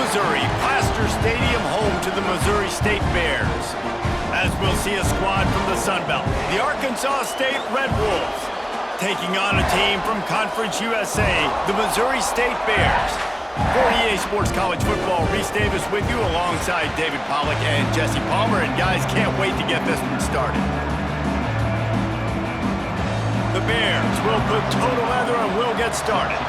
Missouri, Plaster Stadium, home to the Missouri State Bears. As we'll see a squad from the Sun Belt, the Arkansas State Red Wolves, taking on a team from Conference USA, the Missouri State Bears. For EA Sports College Football, Reese Davis with you alongside David Pollack and Jesse Palmer. And guys, can't wait to get this one started. The Bears will put total leather and will get started.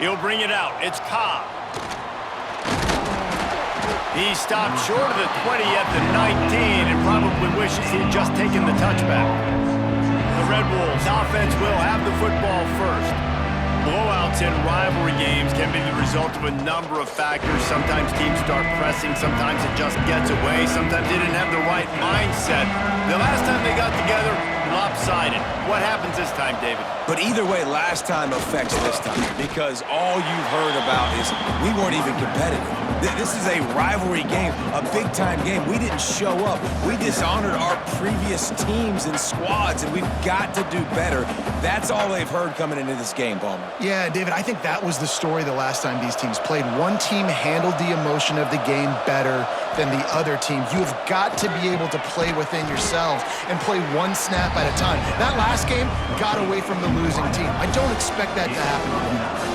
He'll bring it out. It's Cobb. He stopped short of the 20 at the 19 and probably wishes he had just taken the touchback. The Red Wolves offense will have the football first. Blowouts in rivalry games can be the result of a number of factors. Sometimes teams start pressing, sometimes it just gets away, sometimes they didn't have the right mindset. The last time they got together, lopsided. What happens this time, David? But either way, last time affects this time because all you've heard about is we weren't even competitive. This is a rivalry game, a big-time game. We didn't show up. We dishonored our previous teams and squads, and we've got to do better. That's all they've heard coming into this game, Palmer. Yeah, David, I think that was the story the last time these teams played. One team handled the emotion of the game better than the other team. You've got to be able to play within yourselves and play one snap at a time. That last game got away from the losing team. I don't expect that to happen again.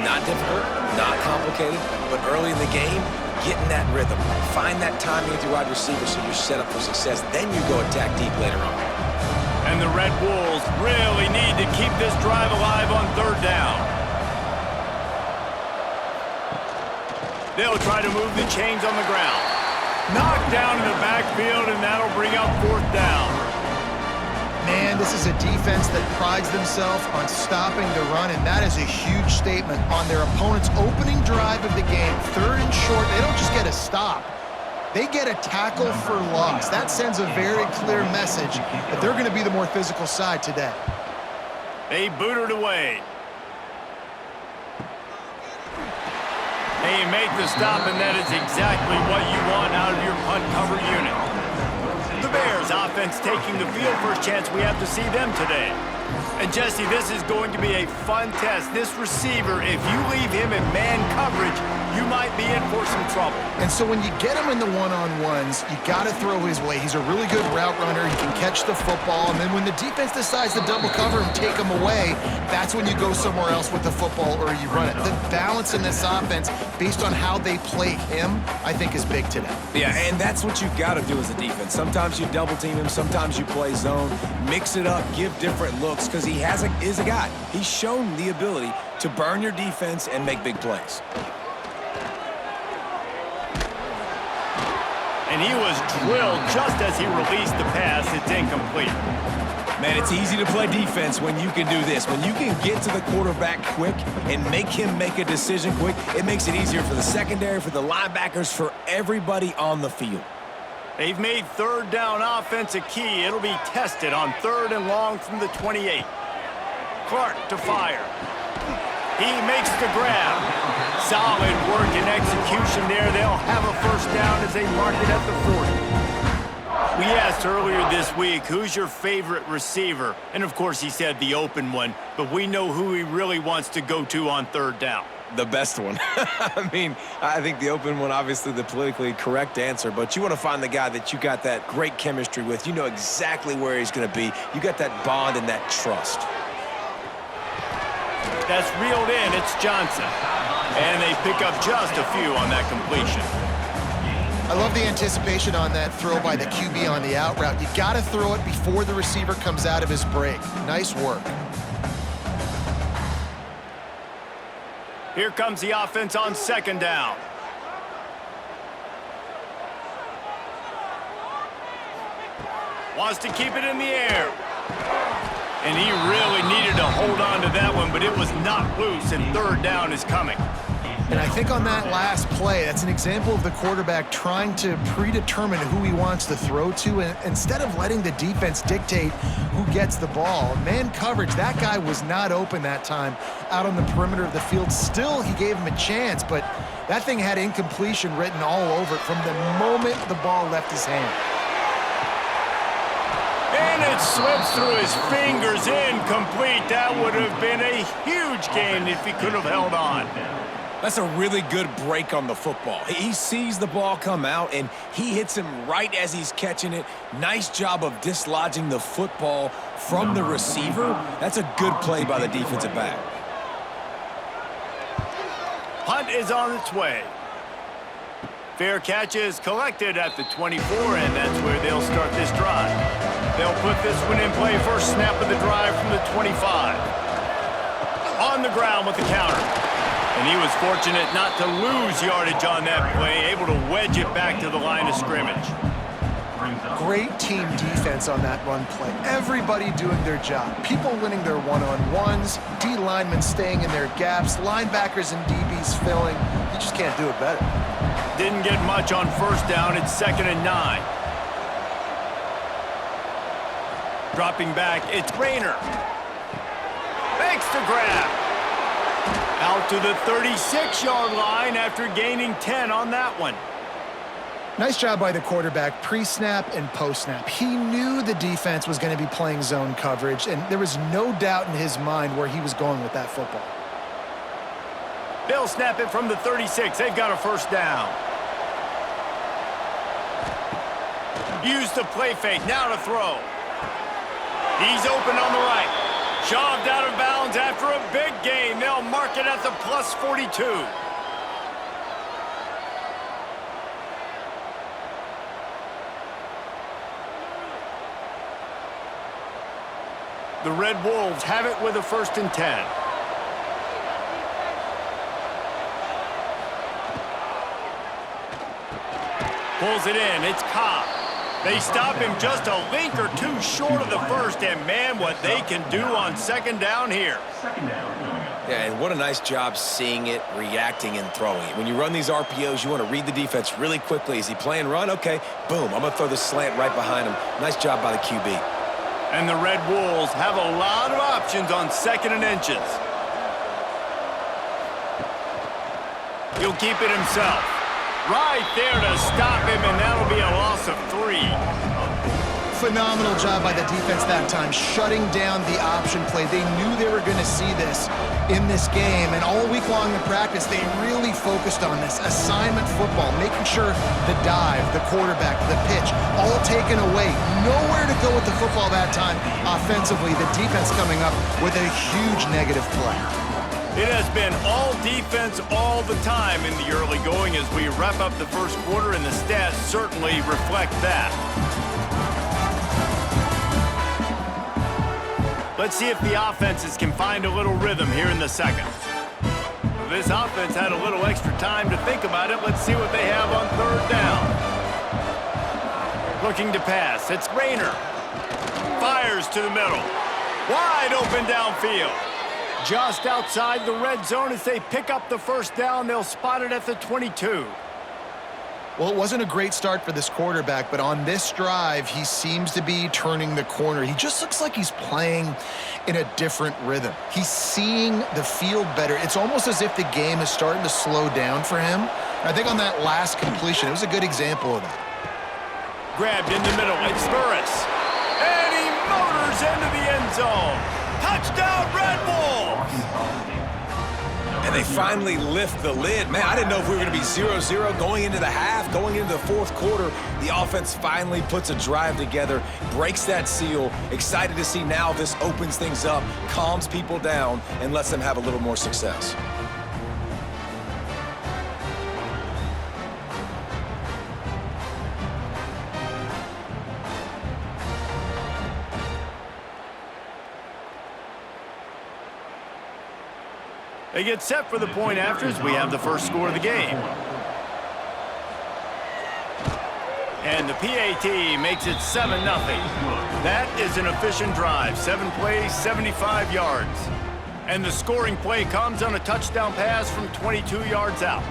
Not difficult, not complicated, but early in the game, get in that rhythm. Find that timing with your wide receiver so you're set up for success. Then you go attack deep later on. And the Red Wolves really need to keep this drive alive on third down. They'll try to move the chains on the ground. Knocked down in the backfield, and that'll bring up fourth down. Man, this is a defense that prides themselves on stopping the run, and that is a huge statement on their opponent's opening drive of the game. Third and short, they don't just get a stop. They get a tackle for loss. That sends a very clear message that they're going to be the more physical side today. They boot it away. They make the stop, and that is exactly what you want out of your punt cover unit. The Bears offense taking the field. First chance we have to see them today. And Jesse, this is going to be a fun test. This receiver, if you leave him in man coverage, you might be in for some trouble. And so when you get him in the one-on-ones, you got to throw his way. He's a really good route runner. He can catch the football. And then when the defense decides to double cover and take him away, that's when you go somewhere else with the football or you run it. The balance in this offense, based on how they play him, I think is big today. Yeah, and that's what you got to do as a defense. Sometimes you double team him, sometimes you play zone, mix it up, give different looks, because he is a guy. He's shown the ability to burn your defense and make big plays. And he was drilled just as he released the pass. It's incomplete. Man, it's easy to play defense when you can do this. When you can get to the quarterback quick and make him make a decision quick, it makes it easier for the secondary, for the linebackers, for everybody on the field. They've made third down offense a key. It'll be tested on third and long from the 28. Clark to fire. He makes the grab. Solid work and execution there. They'll have a first down as they mark it at the 40. We asked earlier this week, who's your favorite receiver? And of course he said the open one, but we know who he really wants to go to on third down. The best one. I mean, I think the open one, obviously the politically correct answer, but you want to find the guy that you got that great chemistry with. You know exactly where he's going to be. You got that bond and that trust. That's reeled in. It's Johnson. And they pick up just a few on that completion. I love the anticipation on that throw by the QB on the out route. You got to throw it before the receiver comes out of his break. Nice work. Here comes the offense on second down. Wants to keep it in the air. And he really needed to hold on to that one, but it was not loose, and third down is coming. And I think on that last play, that's an example of the quarterback trying to predetermine who he wants to throw to, and instead of letting the defense dictate who gets the ball. Man coverage, that guy was not open that time out on the perimeter of the field. Still, he gave him a chance, but that thing had incompletion written all over it from the moment the ball left his hand. And it slips through his fingers, incomplete. That would have been a huge gain if he could have held on. That's a really good break on the football. He sees the ball come out, and he hits him right as he's catching it. Nice job of dislodging the football from the receiver. That's a good play by the defensive back. Punt is on its way. Fair catch is collected at the 24, and that's where they'll start this drive. They'll put this one in play first snap of the drive from the 25. On the ground with the counter. And he was fortunate not to lose yardage on that play, able to wedge it back to the line of scrimmage. Great team defense on that run play. Everybody doing their job. People winning their one-on-ones, D linemen staying in their gaps, linebackers and DBs filling. You just can't do it better. Didn't get much on first down. It's 2nd and 9. Dropping back, it's Rayner. Makes the grab. Out to the 36-yard line after gaining 10 on that one. Nice job by the quarterback, pre-snap and post-snap. He knew the defense was going to be playing zone coverage, and there was no doubt in his mind where he was going with that football. They'll snap it from the 36. They've got a first down. Use the play fake. Now to throw. He's open on the right. Shoved out of bounds after a big gain. They'll mark it at the plus 42. The Red Wolves have it with a 1st and 10. Pulls it in. It's Cobb. They stop him just a link or two short of the first, and man, what they can do on 2nd down here. Yeah, and what a nice job seeing it, reacting, and throwing it. When you run these RPOs, you want to read the defense really quickly. Is he playing run? Okay, boom, I'm going to throw the slant right behind him. Nice job by the QB. And the Red Wolves have a lot of options on 2nd and inches. He'll keep it himself. Right there to stop him, and that'll be a loss of 3. Phenomenal job by the defense that time, shutting down the option play. They knew they were going to see this in this game, and all week long in practice, they really focused on this assignment football, making sure the dive, the quarterback, the pitch, all taken away. Nowhere to go with the football that time offensively. The defense coming up with a huge negative play. It has been all defense all the time in the early going as we wrap up the first quarter, and the stats certainly reflect that. Let's see if the offenses can find a little rhythm here in the second. This offense had a little extra time to think about it. Let's see what they have on 3rd down. Looking to pass. It's Rayner. Fires to the middle. Wide open downfield. Just outside the red zone as they pick up the first down. They'll spot it at the 22. Well, it wasn't a great start for this quarterback, but on this drive, he seems to be turning the corner. He just looks like he's playing in a different rhythm. He's seeing the field better. It's almost as if the game is starting to slow down for him. And I think on that last completion, it was a good example of that. Grabbed in the middle. It's Burris. And he motors into the end zone. Touchdown, Red Wolves! And they finally lift the lid. Man, I didn't know if we were going to be 0-0 going into the half, going into the 4th quarter. The offense finally puts a drive together, breaks that seal. Excited to see now this opens things up, calms people down, and lets them have a little more success. They get set for the point after as we have the first score of the game. And the PAT makes it 7-0. That is an efficient drive. 7 plays, 75 yards. And the scoring play comes on a touchdown pass from 22 yards out.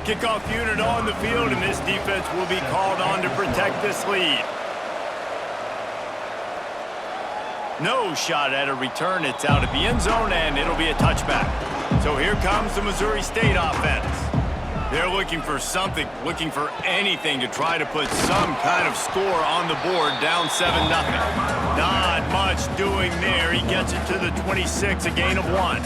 Kickoff unit on the field, and this defense will be called on to protect this lead. No shot at a return. It's out at the end zone, and it'll be a touchback. So here comes the Missouri State offense. They're looking for something, looking for anything to try to put some kind of score on the board, down 7-0. Not much doing there. He gets it to the 26, a gain of 1.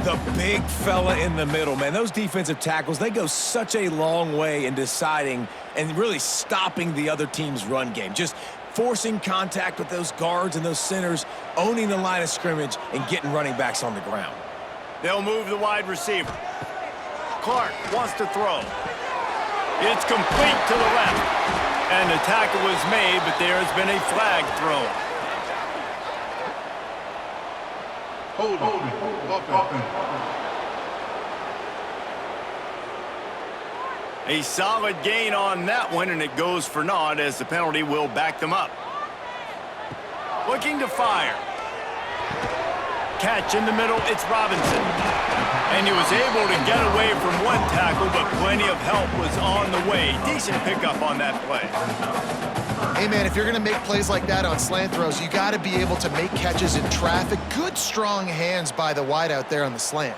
The big fella in the middle, man. Those defensive tackles, they go such a long way in deciding and really stopping the other team's run game. Just forcing contact with those guards and those centers, owning the line of scrimmage, and getting running backs on the ground. They'll move the wide receiver. Clark wants to throw. It's complete to the left. And the tackle was made, but there has been a flag thrown. Hold. A solid gain on that one, and it goes for naught as the penalty will back them up. Looking to fire. Catch in the middle, it's Robinson. And he was able to get away from one tackle, but plenty of help was on the way. Decent pickup on that play. Hey, man, if you're going to make plays like that on slant throws, you got to be able to make catches in traffic. Good, strong hands by the wide out there on the slant.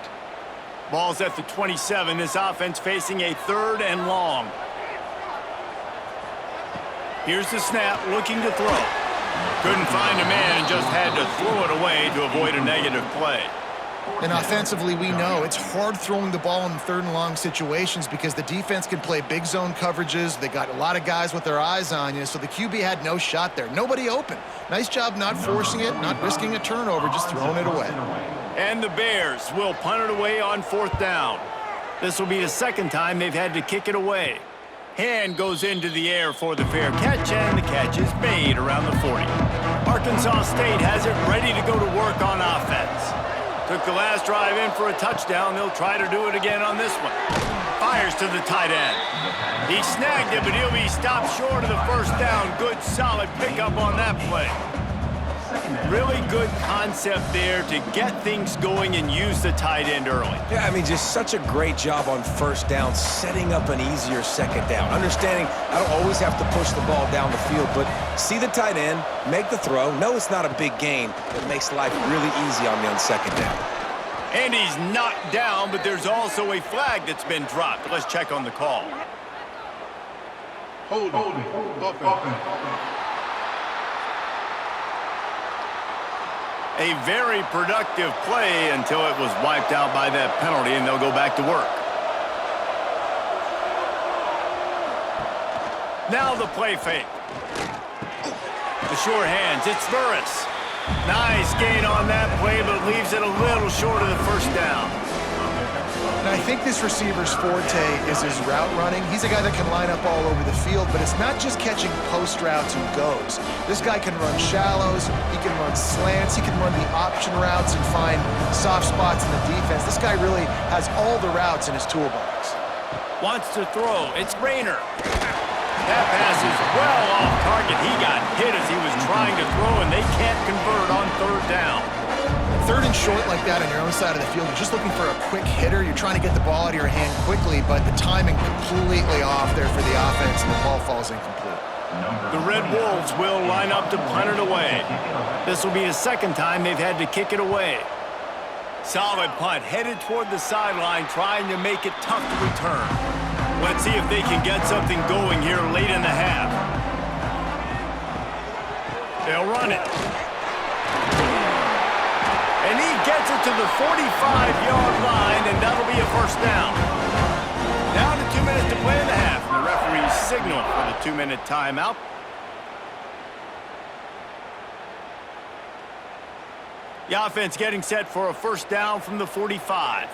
Ball's at the 27. This offense facing a 3rd and long. Here's the snap, looking to throw. Couldn't find a man and just had to throw it away to avoid a negative play. And offensively, we know it's hard throwing the ball in 3rd and long situations because the defense can play big zone coverages. They got a lot of guys with their eyes on you, so the QB had no shot there. Nobody open. Nice job not forcing it, not risking a turnover, just throwing it away. And the Bears will punt it away on 4th down. This will be the 2nd time they've had to kick it away. Hand goes into the air for the fair catch, and the catch is made around the 40. Arkansas State has it ready to go to work on offense. Took the last drive in for a touchdown. They'll try to do it again on this one. Fires to the tight end. He snagged it, but he'll be stopped short of the 1st down. Good, solid pickup on that play. Really good concept there to get things going and use the tight end early. Yeah, I mean, just such a great job on 1st down, setting up an easier 2nd down. Understanding I don't always have to push the ball down the field, but see the tight end, make the throw. No, it's not a big gain, but it makes life really easy on me on 2nd down. And he's knocked down, but there's also a flag that's been dropped. Let's check on the call. Hold. A very productive play until it was wiped out by that penalty, and they'll go back to work. Now the play fake. The sure hands, it's Burris. Nice gain on that play, but leaves it a little short of the 1st down. And I think this receiver's forte is his route running. He's a guy that can line up all over the field, but it's not just catching post routes and goes. This guy can run shallows, he can run slants, he can run the option routes and find soft spots in the defense. This guy really has all the routes in his toolbox. Wants to throw, it's Rayner. That pass is well off target. He got hit as he was trying to throw, and they can't convert on 3rd down. 3rd and short like that on your own side of the field, you're just looking for a quick hitter. You're trying to get the ball out of your hand quickly, but the timing completely off there for the offense, and the ball falls incomplete. The Red Wolves will line up to punt it away. This will be the 2nd time they've had to kick it away. Solid punt, headed toward the sideline, trying to make it tough to return. Let's see if they can get something going here late in the half. They'll run it. And he gets it to the 45-yard line, and that'll be a 1st down. Down to 2 minutes to play in the half. And the referee's signal for the 2-minute timeout. The offense getting set for a 1st down from the 45.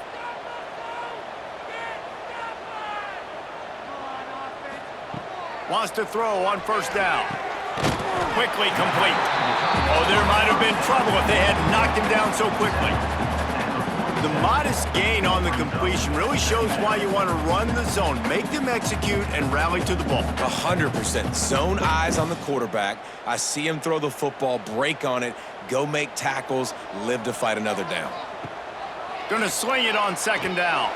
Wants to throw on 1st down. Quickly complete. Oh, there might have been trouble if they had knocked him down so quickly. The modest gain on the completion really shows why you want to run the zone, make them execute, and rally to the ball. 100%. Zone eyes on the quarterback. I see him throw the football, break on it, go make tackles, live to fight another down. Gonna swing it on 2nd down.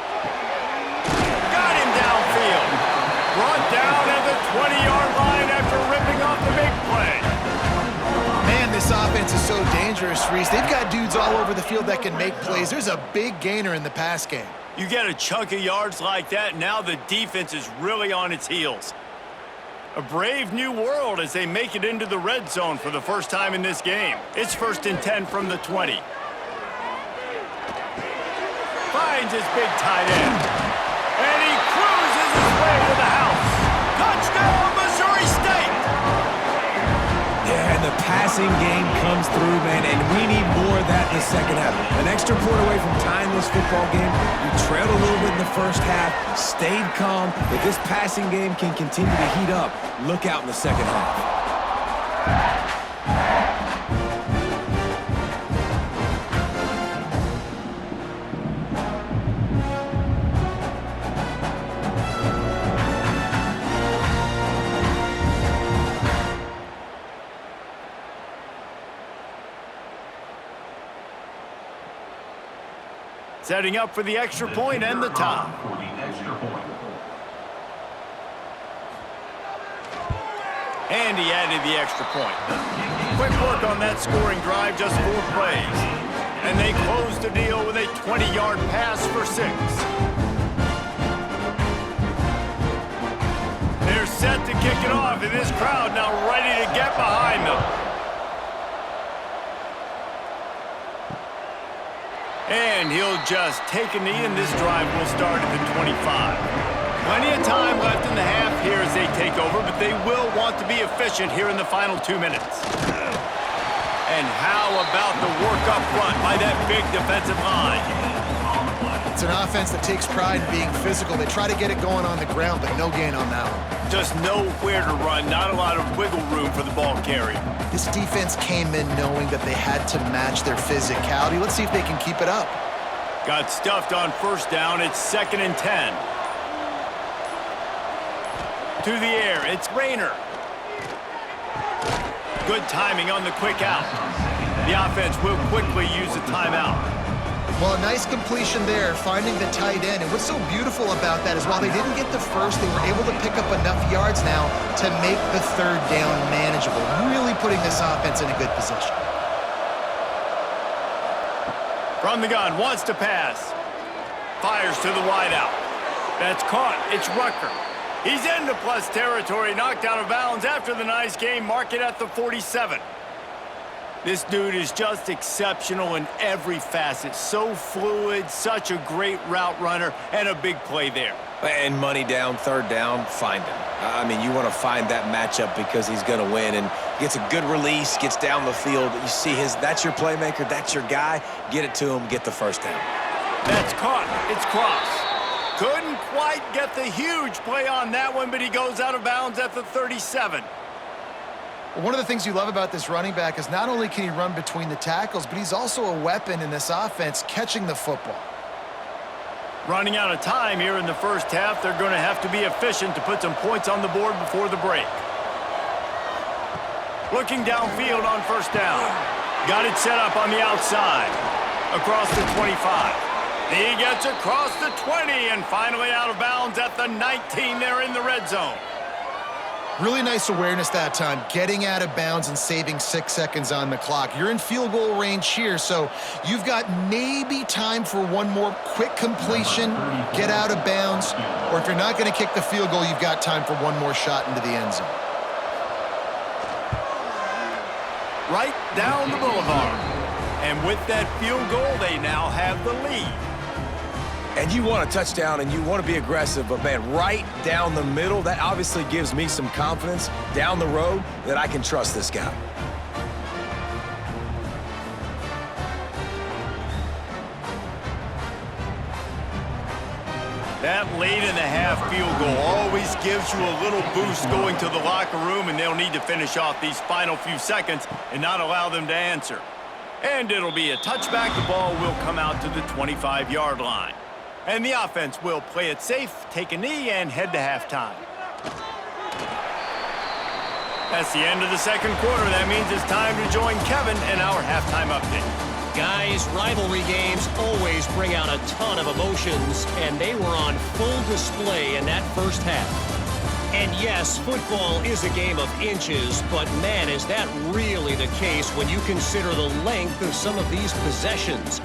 Got him downfield. Brought down at the 20-yard line after ripping off the big play. Man, this offense is so dangerous, Reese. They've got dudes all over the field that can make plays. There's a big gainer in the pass game. You get a chunk of yards like that, now the defense is really on its heels. A brave new world as they make it into the red zone for the first time in this game. It's 1st and 10 from the 20. Finds his big tight end. And he cruises his way to the house. Touchdown, Missouri State! Yeah, and the passing game comes through, man, and we need more of that in the second half. An extra point away from tying this football game. You trailed a little bit in the first half, stayed calm. If this passing game can continue to heat up, look out in the second half. Setting up for the extra point and the tie. And he added the extra point. Quick work on that scoring drive, just 4 plays. And they close the deal with a 20-yard pass for 6. They're set to kick it off, and this crowd now ready to get behind them. And he'll just take a knee, and this drive will start at the 25. Plenty of time left in the half here as they take over, but they will want to be efficient here in the final 2 minutes. And how about the work up front by that big defensive line? It's an offense that takes pride in being physical. They try to get it going on the ground, but no gain on that one. Just nowhere to run, not a lot of wiggle room for the ball carrier. This defense came in knowing that they had to match their physicality. Let's see if they can keep it up. Got stuffed on 1st down. It's 2nd and 10. To the air, it's Rayner. Good timing on the quick out. The offense will quickly use a timeout. Well, a nice completion there, finding the tight end. And what's so beautiful about that is while they didn't get the first, they were able to pick up enough yards now to make the 3rd down manageable, really putting this offense in a good position. From the gun, wants to pass. Fires to the wideout. That's caught. It's Rucker. He's into plus territory, knocked out of bounds after the nice game. Mark it at the 47. This dude is just exceptional in every facet. So fluid, such a great route runner, and a big play there. And money down, 3rd down, find him. I mean, you want to find that matchup because he's going to win, and gets a good release, gets down the field. You see that's your playmaker, that's your guy. Get it to him, get the 1st down. That's caught. It's Cross. Couldn't quite get the huge play on that one, but he goes out of bounds at the 37. One of the things you love about this running back is not only can he run between the tackles, but he's also a weapon in this offense catching the football. Running out of time here in the first half, they're going to have to be efficient to put some points on the board before the break. Looking downfield on 1st down. Got it set up on the outside. Across the 25. He gets across the 20 and finally out of bounds at the 19 there in the red zone. Really nice awareness that time, getting out of bounds and saving 6 seconds on the clock. You're in field goal range here, so you've got maybe time for one more quick completion, get out of bounds, or if you're not going to kick the field goal, you've got time for one more shot into the end zone. Right down the boulevard. And with that field goal, they now have the lead. And you want a touchdown and you want to be aggressive, but man, right down the middle, that obviously gives me some confidence down the road that I can trust this guy. That late-in-the-half field goal always gives you a little boost going to the locker room, and they'll need to finish off these final few seconds and not allow them to answer. And it'll be a touchback. The ball will come out to the 25-yard line. And the offense will play it safe, take a knee, and head to halftime. That's the end of the second quarter. That means it's time to join Kevin in our halftime update. Guys, rivalry games always bring out a ton of emotions, and they were on full display in that first half. And yes, football is a game of inches, but man, is that really the case when you consider the length of some of these possessions.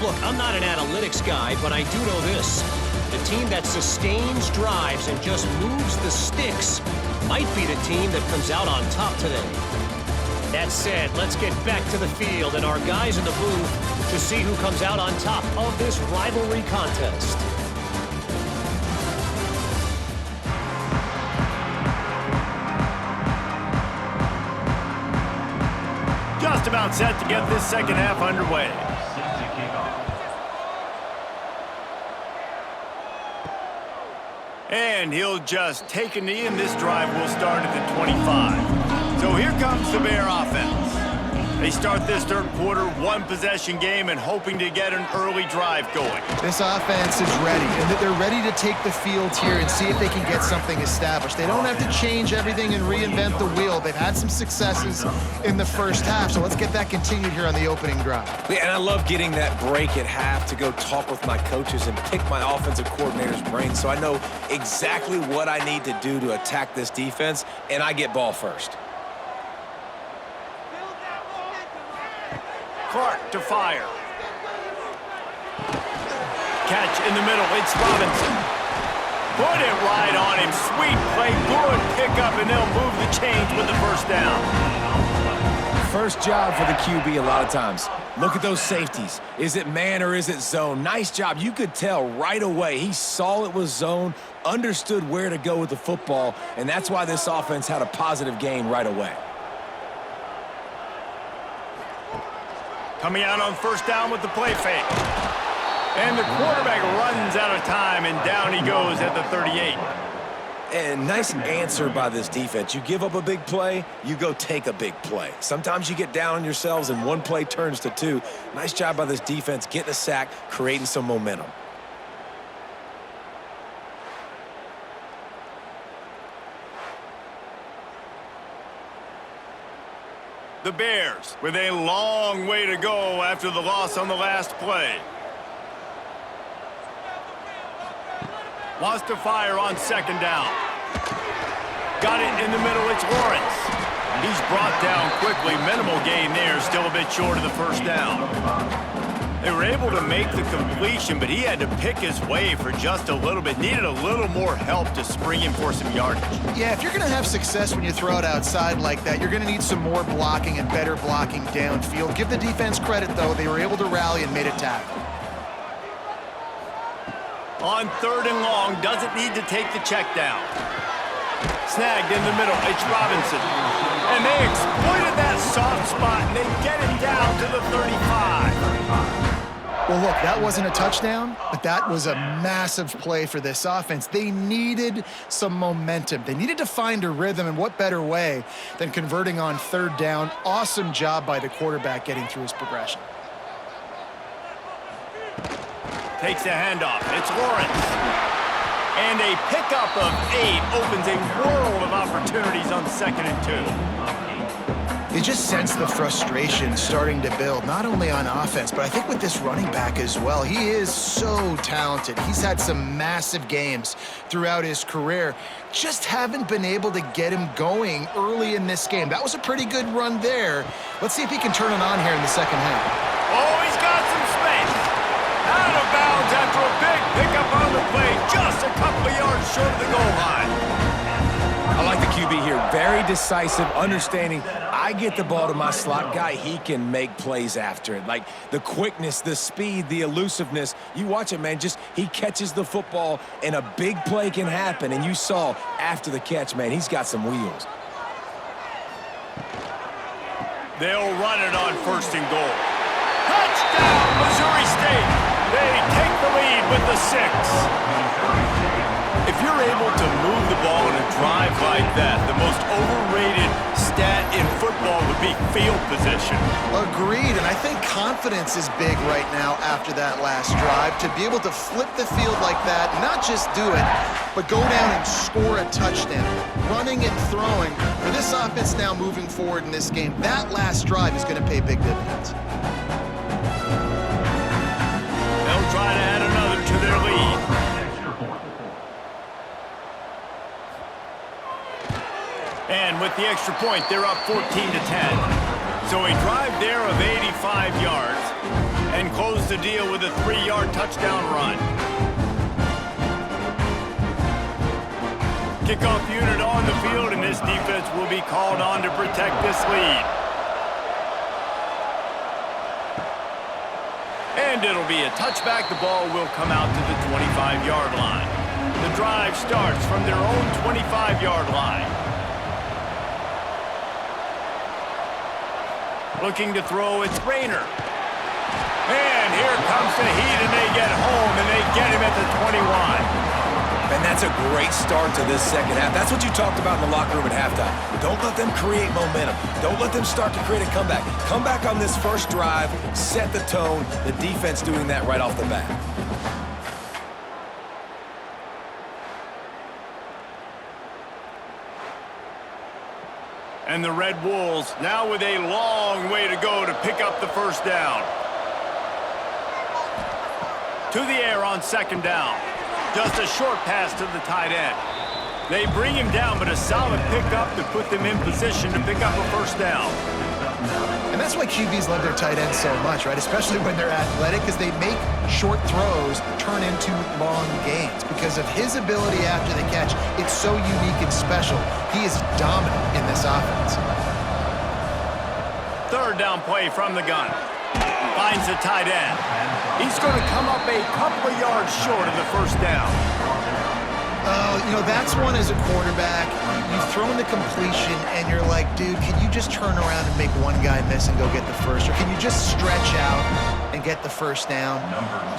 Look, I'm not an analytics guy, but I do know this. The team that sustains drives and just moves the sticks might be the team that comes out on top today. That said, let's get back to the field and our guys in the booth to see who comes out on top of this rivalry contest. Just about set to get this second half underway. And he'll just take a knee, and this drive will start at the 25. So here comes the Bear offense. They start this third quarter, one-possession game, and hoping to get an early drive going. This offense is ready, and they're ready to take the field here and see if they can get something established. They don't have to change everything and reinvent the wheel. They've had some successes in the first half, so let's get that continued here on the opening drive. Yeah, and I love getting that break at half to go talk with my coaches and pick my offensive coordinator's brain so I know exactly what I need to do to attack this defense, and I get ball first. Clark to fire. Catch in the middle. It's Robinson. Put it right on him. Sweet play. Good pickup, and they'll move the chains with the first down. First job for the QB a lot of times. Look at those safeties. Is it man or is it zone? Nice job. You could tell right away. He saw it was zone, understood where to go with the football, and that's why this offense had a positive gain right away. Coming out on first down with the play fake. And the quarterback runs out of time, and down he goes at the 38. And nice answer by this defense. You give up a big play, you go take a big play. Sometimes you get down on yourselves and one play turns to two. Nice job by this defense getting a sack, creating some momentum. The Bears with a long way to go after the loss on the last play. Wants to fire on second down. Got it in the middle. It's Lawrence. He's brought down quickly. Minimal gain there. Still a bit short of the first down. They were able to make the completion, but he had to pick his way for just a little bit. Needed a little more help to spring him for some yardage. Yeah, if you're going to have success when you throw it outside like that, you're going to need some more blocking and better blocking downfield. Give the defense credit, though. They were able to rally and made a tackle. On third and long, doesn't need to take the check down. Snagged in the middle, it's Robinson. And they exploited that soft spot, and they get it down to the 35. Well, look, that wasn't a touchdown, but that was a massive play for this offense. They needed some momentum. They needed to find a rhythm, and what better way than converting on third down. Awesome job by the quarterback getting through his progression. Takes the handoff. It's Lawrence. And a pickup of 8 opens a world of opportunities on 2nd and 2. You just sense the frustration starting to build, not only on offense, but I think with this running back as well. He is so talented. He's had some massive games throughout his career. Just haven't been able to get him going early in this game. That was a pretty good run there. Let's see if he can turn it on here in the second half. Oh, he's got some space. Out of bounds after a big pickup on the play, just a couple of yards short of the goal line. I like the QB here. Very decisive, understanding I get the ball to my slot guy, he can make plays after it. Like the quickness, the speed, the elusiveness. You watch it, man, just he catches the football and a big play can happen. And you saw after the catch, man, he's got some wheels. They'll run it on first and goal. Touchdown, Missouri State. They take the lead with the 6. If you're able to move the ball in a drive like that, the most overrated stat in football would be field position. Agreed, and I think confidence is big right now after that last drive. To be able to flip the field like that, not just do it, but go down and score a touchdown. Running and throwing, for this offense now moving forward in this game, that last drive is going to pay big dividends. They'll try to add another to their lead. And with the extra point, they're up 14 to 10. So a drive there of 85 yards and close the deal with a 3-yard touchdown run. Kickoff unit on the field, and this defense will be called on to protect this lead. And it'll be a touchback. The ball will come out to the 25-yard line. The drive starts from their own 25-yard line. Looking to throw, it's Rayner. And here comes the heat, and they get home, and they get him at the 21. And that's a great start to this second half. That's what you talked about in the locker room at halftime. Don't let them create momentum. Don't let them start to create a comeback. Come back on this first drive, set the tone. The defense doing that right off the bat. And the Red Wolves now with a long way to go to pick up the first down. To the air on second down. Just a short pass to the tight end. They bring him down, but a solid pickup to put them in position to pick up a first down. And that's why QBs love their tight ends so much, right? Especially when they're athletic, because they make short throws turn into long gains. Because of his ability after the catch, it's so unique and special. He is dominant in this offense. Third down play from the gun. Finds the tight end. He's going to come up a couple of yards short of the first down. That's one as a quarterback. You've thrown the completion, and you're like, dude, can you just turn around and make one guy miss and go get the first? Or can you just stretch out and get the first down?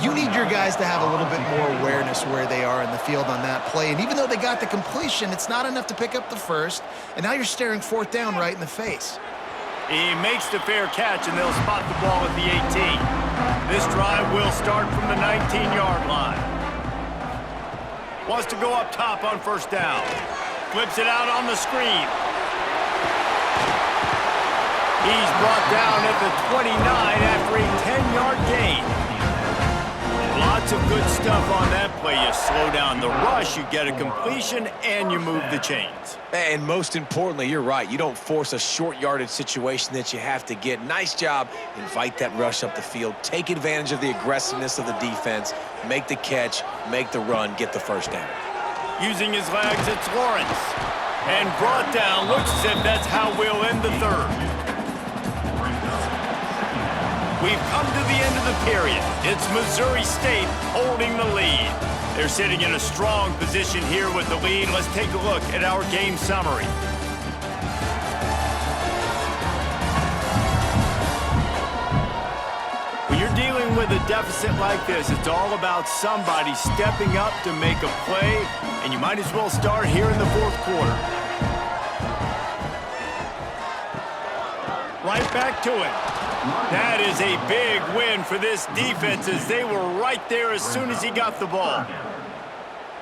You need your guys to have a little bit more awareness where they are in the field on that play. And even though they got the completion, it's not enough to pick up the first. And now you're staring fourth down right in the face. He makes the fair catch, and they'll spot the ball at the 18. This drive will start from the 19-yard line. Wants to go up top on first down. Flips it out on the screen. He's brought down at the 29 after a 10-yard gain. Lots of good stuff on that play. You slow down the rush, you get a completion, and you move the chains. And most importantly, you're right. You don't force a short yardage situation that you have to get. Nice job. Invite that rush up the field. Take advantage of the aggressiveness of the defense. Make the catch, make the run, get the first down. Using his legs, it's Lawrence. And brought down. Looks as if that's how we'll end the third. We've come to the end of the period. It's Missouri State holding the lead. They're sitting in a strong position here with the lead. Let's take a look at our game summary. When you're dealing with a deficit like this, it's all about somebody stepping up to make a play, and you might as well start here in the fourth quarter. Right back to it. That is a big win for this defense, as they were right there as soon as he got the ball.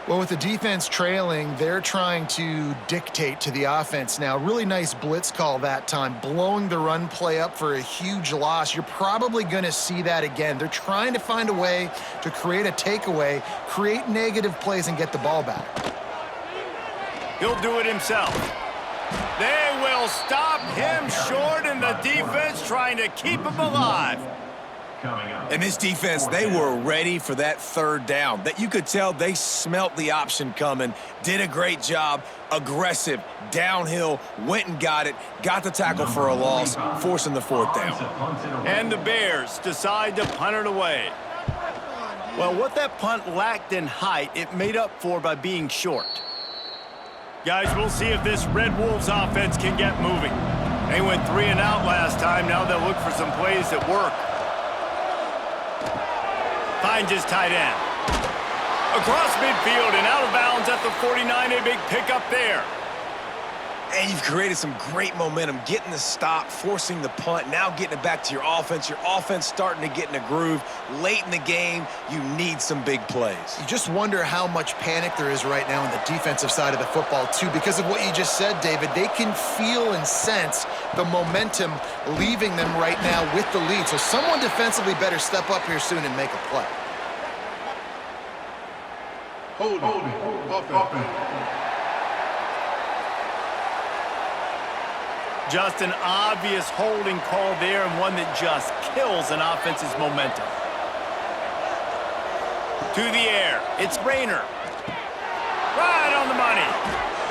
Well, with the defense trailing, they're trying to dictate to the offense now. Really nice blitz call that time, blowing the run play up for a huge loss. You're probably going to see that again. They're trying to find a way to create a takeaway, create negative plays, and get the ball back. He'll do it himself. They will stop him short, and the defense trying to keep him alive. And this defense, they were ready for that third down. That you could tell they smelt the option coming, did a great job, aggressive, downhill, went and got it, got the tackle for a loss, forcing the fourth down. And the Bears decide to punt it away. Well, what that punt lacked in height, it made up for by being short. Guys, we'll see if this Red Wolves offense can get moving. They went 3 and out last time. Now they'll look for some plays that work. Finds his tight end. Across midfield and out of bounds at the 49. A big pickup there. And you've created some great momentum, getting the stop, forcing the punt, now getting it back to your offense. Your offense starting to get in a groove. Late in the game, you need some big plays. You just wonder how much panic there is right now on the defensive side of the football, too, because of what you just said, David. They can feel and sense the momentum leaving them right now with the lead. So someone defensively better step up here soon and make a play. Holding. Offense. Just an obvious holding call there, and one that just kills an offense's momentum. To the air, it's Rayner. Right on the money.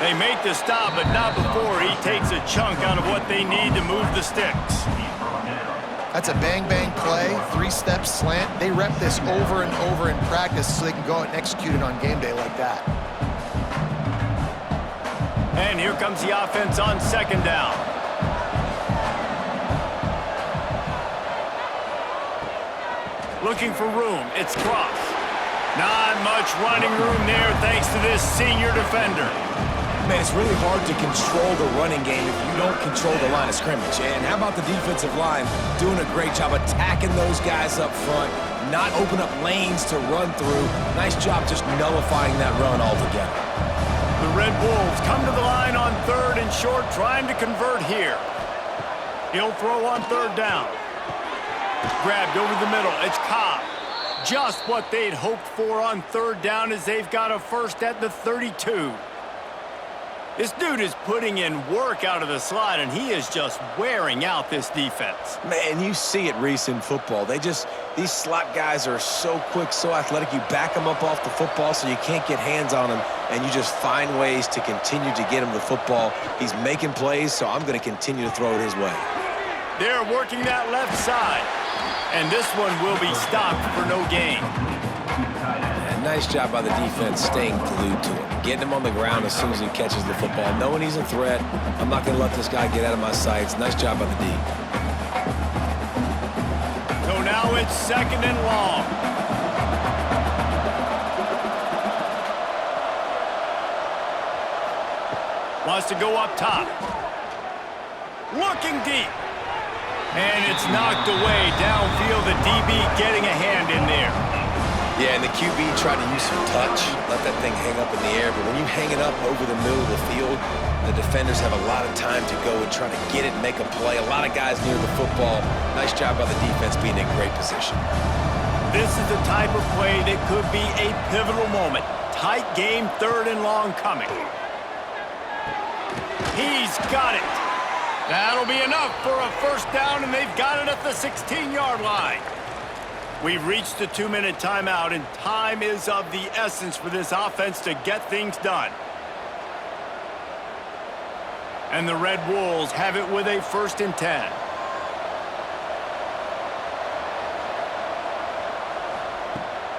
They make the stop, but not before he takes a chunk out of what they need to move the sticks. That's a bang-bang play, three-step slant. They rep this over and over in practice so they can go out and execute it on game day like that. And here comes the offense on second down. Looking for room, it's Cross. Not much running room there thanks to this senior defender. Man, it's really hard to control the running game if you don't control the line of scrimmage. And how about the defensive line doing a great job attacking those guys up front, not open up lanes to run through. Nice job just nullifying that run altogether. The Red Wolves come to the line on third and short, trying to convert here. He'll throw on third down. Grabbed over the middle, it's Cobb. Just what they'd hoped for on third down as they've got a first at the 32. This dude is putting in work out of the slot, and he is just wearing out this defense. Man, you see it, Reese, in football. These slot guys are so quick, so athletic. You back them up off the football so you can't get hands on them, and you just find ways to continue to get him the football. He's making plays, so I'm going to continue to throw it his way. They're working that left side, and this one will be stopped for no gain. And nice job by the defense staying glued to him, getting him on the ground as soon as he catches the football, knowing he's a threat. I'm not going to let this guy get out of my sights. Nice job by the D. So now it's second and long. Wants to go up top. Looking deep. And it's knocked away downfield. The DB getting a hand in there. Yeah, and the QB tried to use some touch, let that thing hang up in the air. But when you hang it up over the middle of the field, the defenders have a lot of time to go and try to get it and make a play. A lot of guys near the football. Nice job by the defense being in great position. This is the type of play that could be a pivotal moment. Tight game, third and long coming. He's got it. That'll be enough for a first down, and they've got it at the 16-yard line. We've reached the 2-minute timeout, and time is of the essence for this offense to get things done. And the Red Wolves have it with a 1st and 10.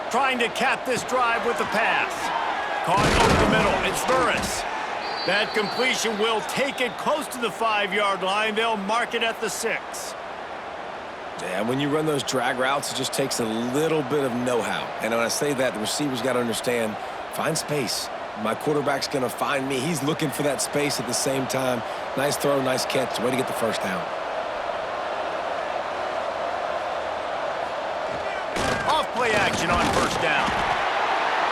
Trying to cap this drive with the pass. Caught over the middle. It's Burris. That completion will take it close to the 5-yard line. They'll mark it at the 6. Yeah, when you run those drag routes, it just takes a little bit of know-how. And when I say that, the receiver's got to understand, find space. My quarterback's going to find me. He's looking for that space at the same time. Nice throw, nice catch. Way to get the first down. Off-play action on first down.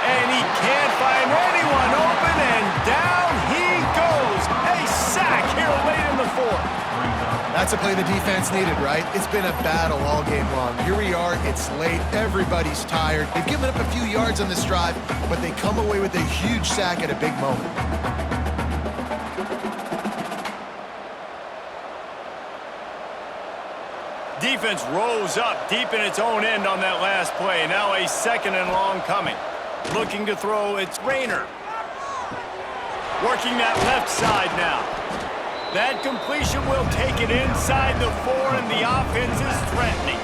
And he can't find anyone open, and down he goes. A sack here late in the 4th. That's a play the defense needed, right? It's been a battle all game long. Here we are, it's late, everybody's tired. They've given up a few yards on this drive, but they come away with a huge sack at a big moment. Defense rose up deep in its own end on that last play. Now a 2nd and long coming. Looking to throw, it's Rayner. Working that left side now. That completion will take it inside the 4, and the offense is threatening.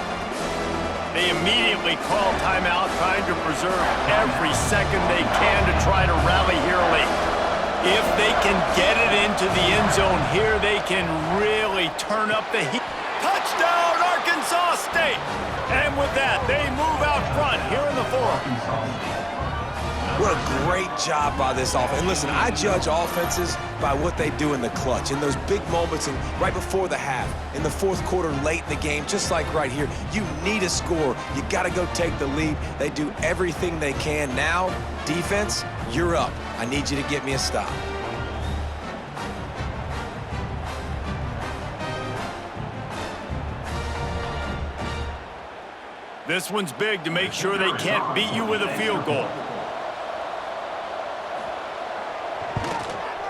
They immediately call timeout, trying to preserve every second they can to try to rally here late. If they can get it into the end zone here, they can really turn up the heat. Touchdown, Arkansas State! And with that, they move out front here in the 4th. What a great job by this offense. And listen, I judge offenses by what they do in the clutch, in those big moments and right before the half, in the 4th quarter, late in the game, just like right here. You need a score. You got to go take the lead. They do everything they can. Now, defense, you're up. I need you to get me a stop. This one's big to make sure they can't beat you with a field goal.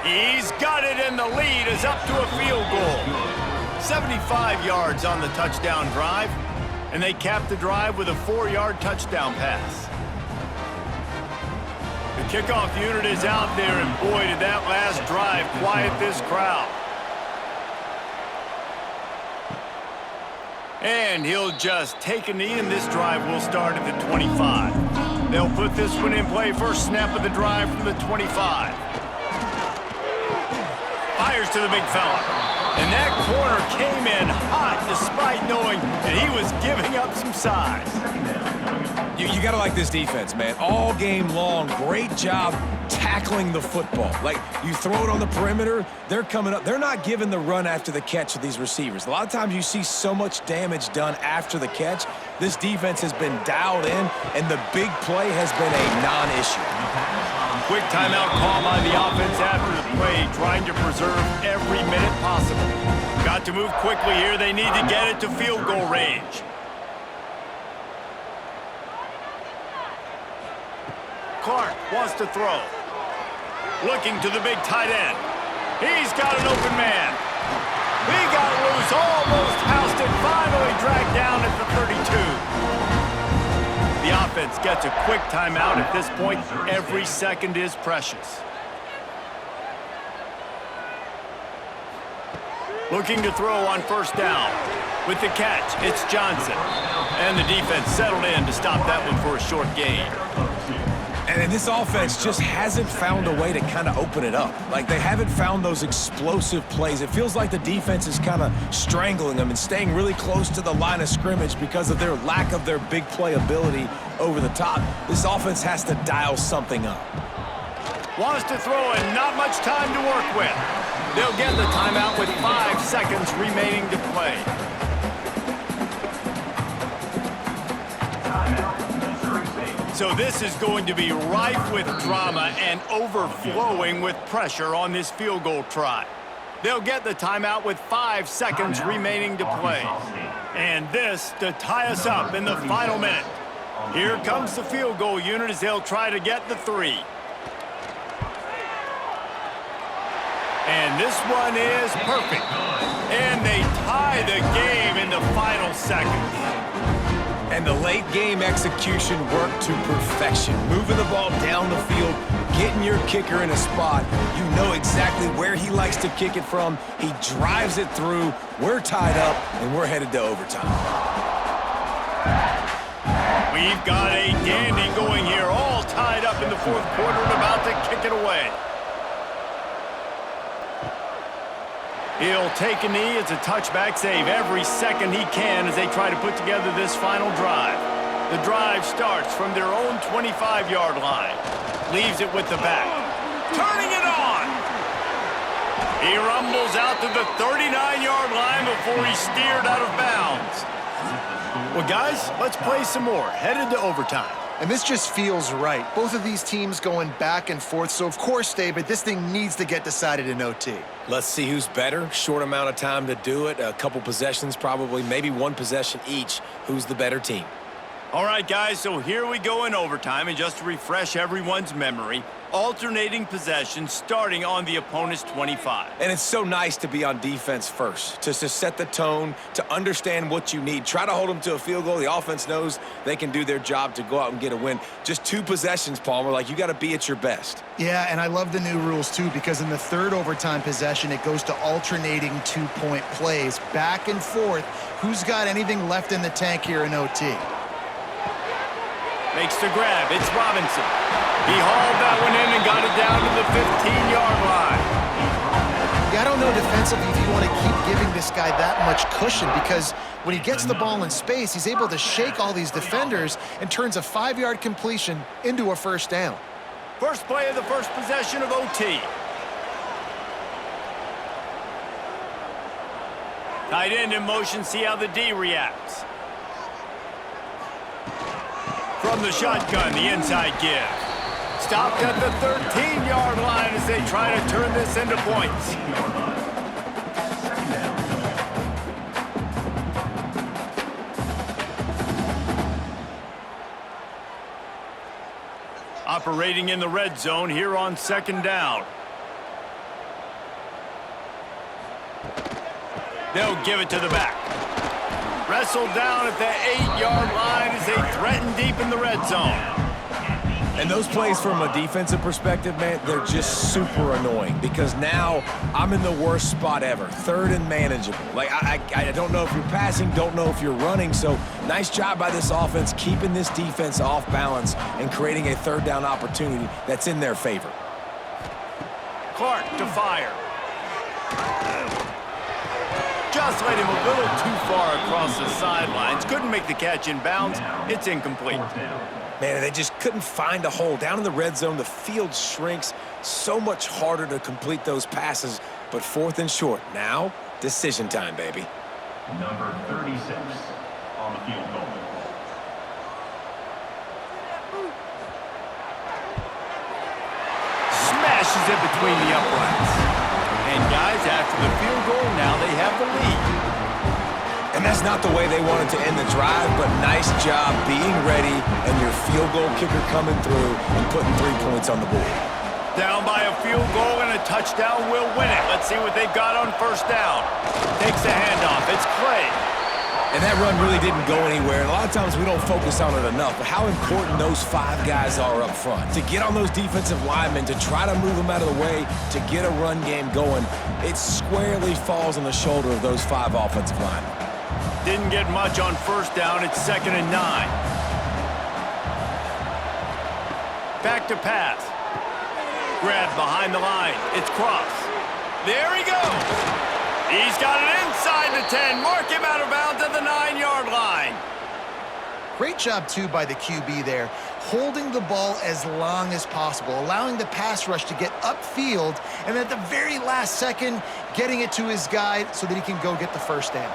He's got it, and the lead is up to a field goal. 75 yards on the touchdown drive, and they cap the drive with a 4-yard touchdown pass. The kickoff unit is out there, and boy, did that last drive quiet this crowd. And he'll just take a knee, and this drive will start at the 25. They'll put this one in play. First snap of the drive from the 25. Fires to the big fella. And that corner came in hot despite knowing that he was giving up some size. You got to like this defense, man. All game long, great job tackling the football. Like, you throw it on the perimeter, they're coming up. They're not giving the run after the catch with these receivers. A lot of times you see so much damage done after the catch. This defense has been dialed in, and the big play has been a non-issue. Quick timeout call by the offense after the play, trying to preserve every minute possible. Got to move quickly here. They need to get it to field goal range. Clark wants to throw. Looking to the big tight end. He's got an open man. He got loose, almost housed it, finally dragged down at the 32. The offense gets a quick timeout. At this point, every second is precious. Looking to throw on first down. With the catch, it's Johnson. And the defense settled in to stop that one for a short gain. And this offense just hasn't found a way to kind of open it up. Like, they haven't found those explosive plays. It feels like the defense is kind of strangling them and staying really close to the line of scrimmage because of their lack of their big play ability over the top. This offense has to dial something up. Wants to throw and not much time to work with. They'll get the timeout with 5 seconds remaining to play. So this is going to be rife with drama and overflowing with pressure on this field goal try. They'll get the timeout with 5 seconds remaining to play. And this to tie us up in the final minute. Here comes the field goal unit as they'll try to get the 3. And this one is perfect. And they tie the game in the final seconds. And the late game execution worked to perfection. Moving the ball down the field, getting your kicker in a spot. You know exactly where he likes to kick it from. He drives it through. We're tied up, and we're headed to overtime. We've got a dandy going here, all tied up in the fourth quarter and about to kick it away. He'll take a knee. It's a touchback save every second he can as they try to put together this final drive. The drive starts from their own 25-yard line. Leaves it with the back. Turning it on! He rumbles out to the 39-yard line before he's steered out of bounds. Well, guys, let's play some more. Headed to overtime. And this just feels right. Both of these teams going back and forth. So, of course, David, this thing needs to get decided in OT. Let's see who's better. Short amount of time to do it. A couple possessions probably, maybe one possession each. Who's the better team? All right, guys, so here we go in overtime. And just to refresh everyone's memory, alternating possessions starting on the opponent's 25. And it's so nice to be on defense first, just to set the tone, to understand what you need. Try to hold them to a field goal. The offense knows they can do their job to go out and get a win. Just 2 possessions, Palmer. Like, you got to be at your best. Yeah, and I love the new rules, too, because in the third overtime possession, it goes to alternating 2-point plays. Back and forth. Who's got anything left in the tank here in OT? Makes the grab. It's Robinson. He hauled that one in and got it down to the 15-yard line. Yeah, I don't know defensively if you want to keep giving this guy that much cushion because when he gets the ball in space, he's able to shake all these defenders and turns a 5-yard completion into a first down. First play of the first possession of OT. Tight end in motion, see how the D reacts. From the shotgun, the inside give. Stopped at the 13-yard line as they try to turn this into points. Operating in the red zone here on second down. They'll give it to the back. Wrestled down at the 8-yard line as they threaten deep in the red zone. And those plays from a defensive perspective, man, they're just super annoying because now I'm in the worst spot ever, third and manageable. Like, I don't know if you're passing, don't know if you're running, so nice job by this offense keeping this defense off balance and creating a third down opportunity that's in their favor. Clark to fire. Just laid him a little too far across the sidelines. Couldn't make the catch in bounds. It's incomplete. Man, they just couldn't find a hole. Down in the red zone, the field shrinks. So much harder to complete those passes, but fourth and short. Now, decision time, baby. Number 36 on the field goal. Smashes it between the uprights. And guys, after the field goal, now they have the lead. And that's not the way they wanted to end the drive, but nice job being ready and your field goal kicker coming through and putting 3 points on the board. Down by a field goal and a touchdown will win it. Let's see what they've got on first down. Takes the handoff. It's Clay. And that run really didn't go anywhere. And a lot of times we don't focus on it enough, but how important those 5 guys are up front. To get on those defensive linemen, to try to move them out of the way, to get a run game going, it squarely falls on the shoulder of those 5 offensive linemen. Didn't get much on first down. It's 2nd and 9. Back to pass. Grab behind the line. It's Cross. There he goes. He's got it inside the 10. Mark him out of bounds at the 9-yard line. Great job, too, by the QB there, holding the ball as long as possible, allowing the pass rush to get upfield, and at the very last second, getting it to his guy so that he can go get the first down.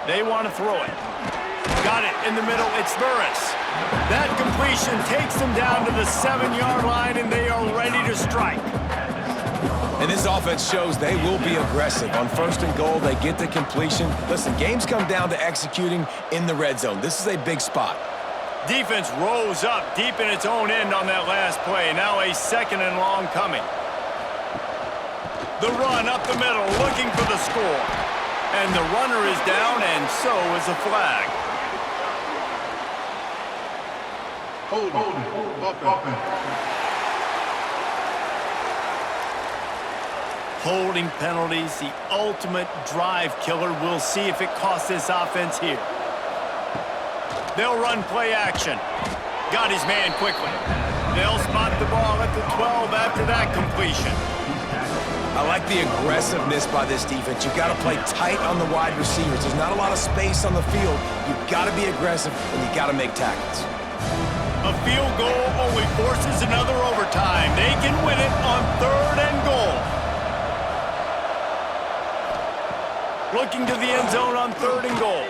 They want to throw it. Got it in the middle. It's Burris. That completion takes them down to the 7-yard line, and they are ready to strike. And this offense shows they will be aggressive. On first and goal, they get the completion. Listen, games come down to executing in the red zone. This is a big spot. Defense rose up deep in its own end on that last play. Now a 2nd and long coming. The run up the middle, looking for the score. And the runner is down, and so is the flag. Holding penalties, the ultimate drive killer. We'll see if it costs this offense here. They'll run play action. Got his man quickly. They'll spot the ball at the 12 after that completion. I like the aggressiveness by this defense. You've got to play tight on the wide receivers. There's not a lot of space on the field. You've got to be aggressive, and you've got to make tackles. A field goal only forces another overtime. They can win it on 3rd and goal. Looking to the end zone on 3rd and goal.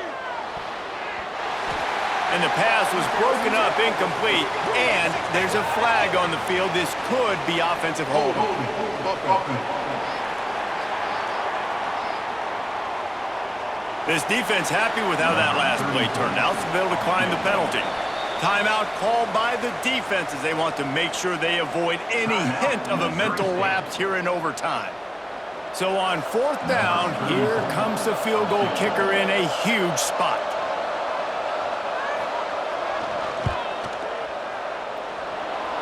And the pass was broken up, incomplete, and there's a flag on the field. This could be offensive holding. This defense happy with how that last play turned out, so they'll decline the penalty. Timeout called by the defense as they want to make sure they avoid any hint of a mental lapse here in overtime. So on 4th down, here comes the field goal kicker in a huge spot.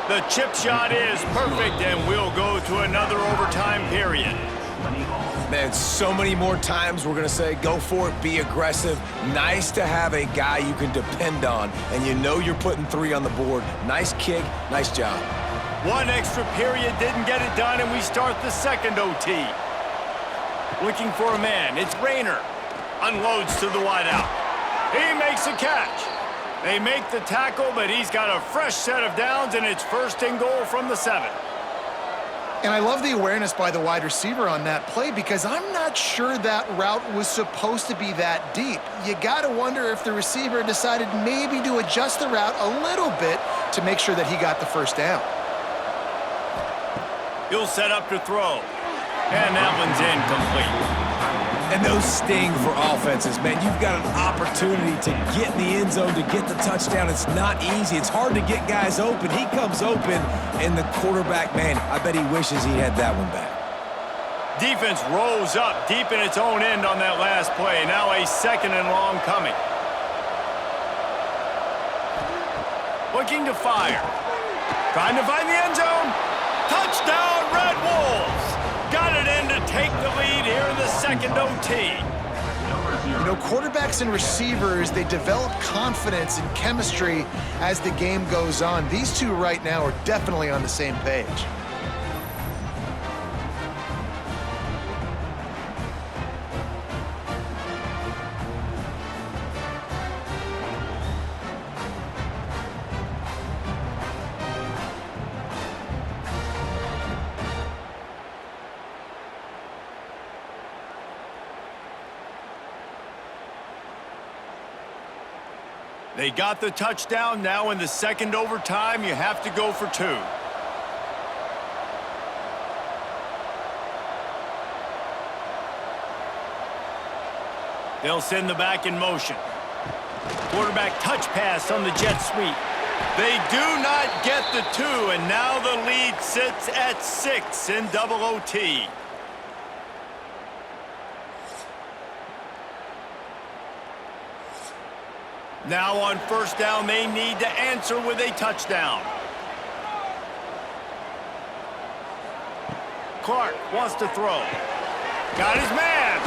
The chip shot is perfect, and we'll go to another overtime period. Man, so many more times we're going to say, go for it, be aggressive. Nice to have a guy you can depend on, and you know you're putting 3 on the board. Nice kick, nice job. One extra period didn't get it done, and we start the 2nd OT. Looking for a man. It's Rayner. Unloads to the wideout. He makes a catch. They make the tackle, but he's got a fresh set of downs, and it's 1st and goal from the 7. And I love the awareness by the wide receiver on that play because I'm not sure that route was supposed to be that deep. You got to wonder if the receiver decided maybe to adjust the route a little bit to make sure that he got the first down. He'll set up to throw. And that one's incomplete. And those sting for offenses, man. You've got an opportunity to get in the end zone, to get the touchdown. It's not easy. It's hard to get guys open. He comes open, and the quarterback, man, I bet he wishes he had that one back. Defense rolls up deep in its own end on that last play. Now a 2nd and long coming. Looking to fire. Trying to find the end zone. Touchdown, Red Wolves! Got it in to take the lead here in the second OT. You know, quarterbacks and receivers, they develop confidence and chemistry as the game goes on. These two right now are definitely on the same page. They got the touchdown. Now in the second overtime, you have to go for 2. They'll send the back in motion. Quarterback touch pass on the jet sweep. They do not get the 2, and now the lead sits at 6 in double OT. Now on first down, they need to answer with a touchdown. Clark wants to throw. Got his man.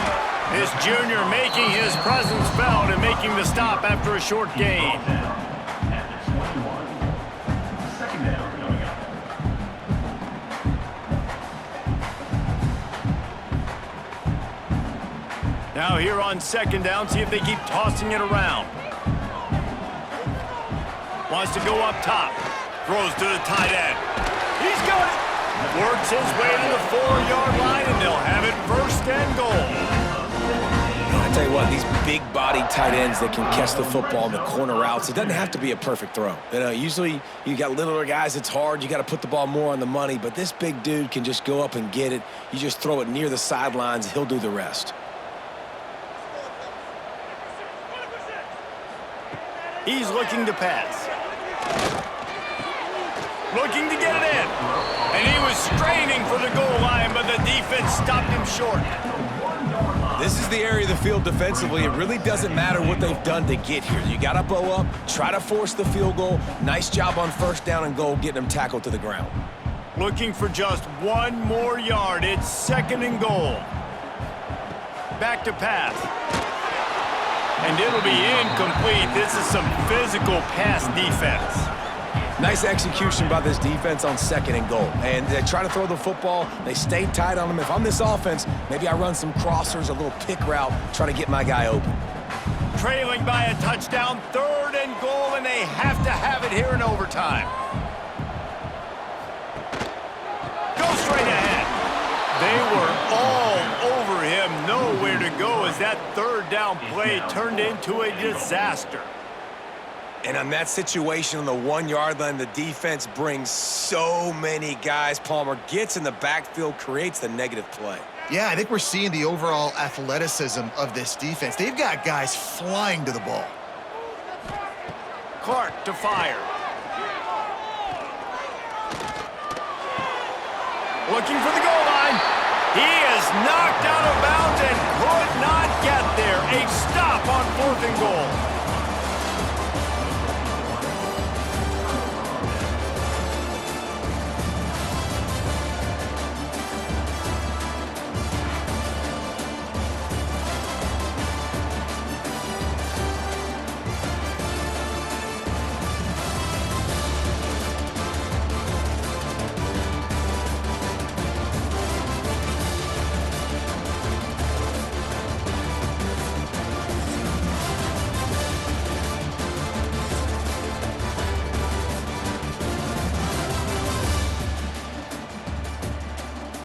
This junior making his presence felt and making the stop after a short gain. At the 21. 2nd down coming up. Now here on 2nd down, see if they keep tossing it around. Wants to go up top. Throws to the tight end. He's got it. Works his way to the 4-yard line, and they'll have it 1st and goal. I tell you what, these big-bodied tight ends that can catch the football in the corner routes, it doesn't have to be a perfect throw. You know, usually you got littler guys, it's hard. You got to put the ball more on the money, but this big dude can just go up and get it. You just throw it near the sidelines, he'll do the rest. He's looking to pass. Looking to get it in. And he was straining for the goal line, but the defense stopped him short. This is the area of the field defensively. It really doesn't matter what they've done to get here. You got to bow up, try to force the field goal. Nice job on 1st down and goal, getting them tackled to the ground. Looking for just 1 more yard. It's 2nd and goal. Back to pass. And it'll be incomplete. This is some physical pass defense. Nice execution by this defense on 2nd and goal. And they try to throw the football. They stay tight on them. If I'm this offense, maybe I run some crossers, a little pick route, try to get my guy open. Trailing by a touchdown, 3rd and goal, and they have to have it here in overtime. Go straight ahead. They were all over him, nowhere to go as that 3rd down play turned into a disaster. And on that situation on the 1-yard line, the defense brings so many guys. Palmer gets in the backfield, creates the negative play. Yeah, I think we're seeing the overall athleticism of this defense. They've got guys flying to the ball. Clark to fire. Looking for the goal line. He is knocked out of bounds and could not get there. A stop on 4th and goal.